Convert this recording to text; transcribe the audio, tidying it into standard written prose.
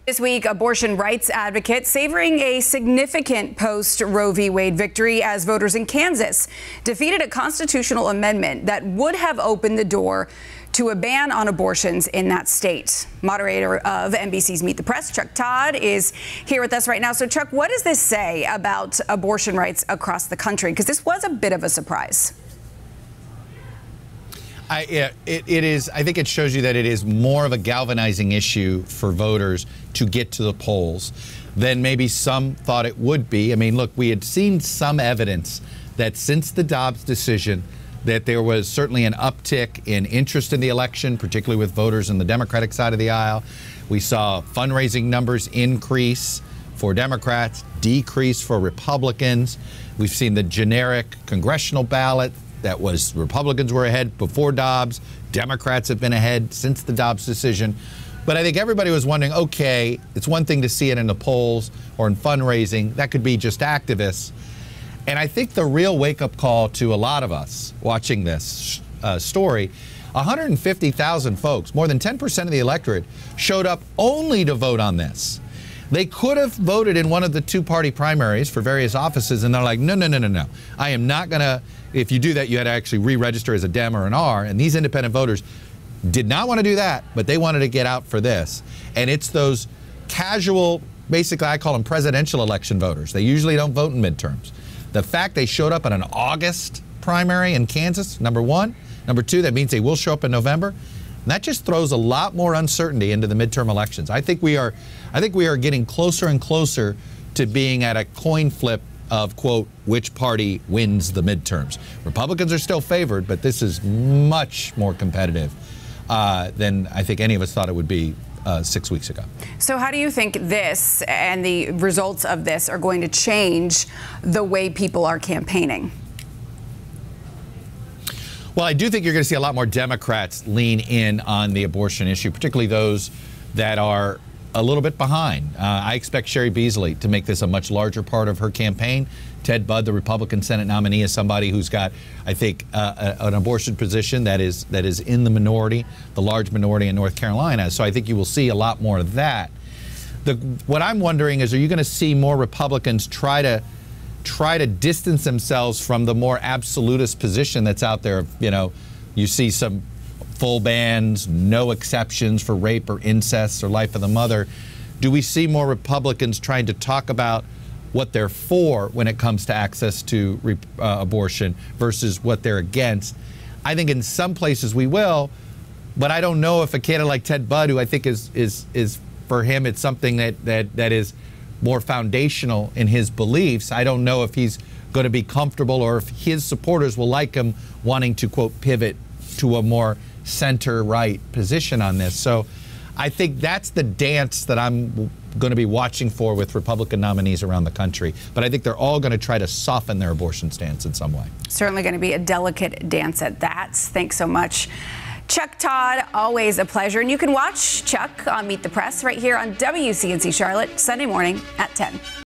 This week, abortion rights advocates savoring a significant post-Roe v. Wade victory as voters in Kansas defeated a constitutional amendment that would have opened the door to a ban on abortions in that state. Moderator of NBC's Meet the Press, Chuck Todd, is here with us right now. So, Chuck, what does this say about abortion rights across the country? Because this was a bit of a surprise. It is. I think it shows you that it is more of a galvanizing issue for voters to get to the polls than maybe some thought it would be. I mean, look, we had seen some evidence that since the Dobbs decision that there was certainly an uptick in interest in the election, particularly with voters on the Democratic side of the aisle. We saw fundraising numbers increase for Democrats, decrease for Republicans. We've seen the generic congressional ballot that was Republicans were ahead before Dobbs. Democrats have been ahead since the Dobbs decision. But I think everybody was wondering, okay, it's one thing to see it in the polls or in fundraising. That could be just activists. And I think the real wake-up call to a lot of us watching this story, 150,000 folks, more than 10% of the electorate, showed up only to vote on this. They could have voted in one of the two-party primaries for various offices, and they're like, no. I am not going to. If you do that, you had to actually re-register as a Dem or an R, and these independent voters did not want to do that, but they wanted to get out for this. And it's those casual, basically I call them presidential election voters. They usually don't vote in midterms. The fact they showed up in an August primary in Kansas, number one. Number two, that means they will show up in November. And that just throws a lot more uncertainty into the midterm elections. I think we are getting closer and closer to being at a coin flip of, quote, which party wins the midterms. Republicans are still favored, but this is much more competitive than I think any of us thought it would be 6 weeks ago. So how do you think this and the results of this are going to change the way people are campaigning? Well, I do think you're going to see a lot more Democrats lean in on the abortion issue, particularly those that are a little bit behind. I expect Sherry Beasley to make this a much larger part of her campaign. Ted Budd, the Republican Senate nominee, is somebody who's got, I think, an abortion position that is in the minority, the large minority in North Carolina. So I think you will see a lot more of that. What I'm wondering is, are you going to see more Republicans try to distance themselves from the more absolutist position that's out there? You know, you see some full bans, no exceptions for rape or incest or life of the mother. Do we see more Republicans trying to talk about what they're for when it comes to access to abortion versus what they're against? I think in some places we will, but I don't know if a candidate like Ted Budd, who I think is for him, it's something that is more foundational in his beliefs. I don't know if he's going to be comfortable or if his supporters will like him wanting to, quote, pivot to a more center-right position on this. So I think that's the dance that I'm going to be watching for with Republican nominees around the country. But I think they're all going to try to soften their abortion stance in some way. Certainly going to be a delicate dance at that. Thanks so much, Chuck Todd. Always a pleasure. And you can watch Chuck on Meet the Press right here on WCNC Charlotte, Sunday morning at 10.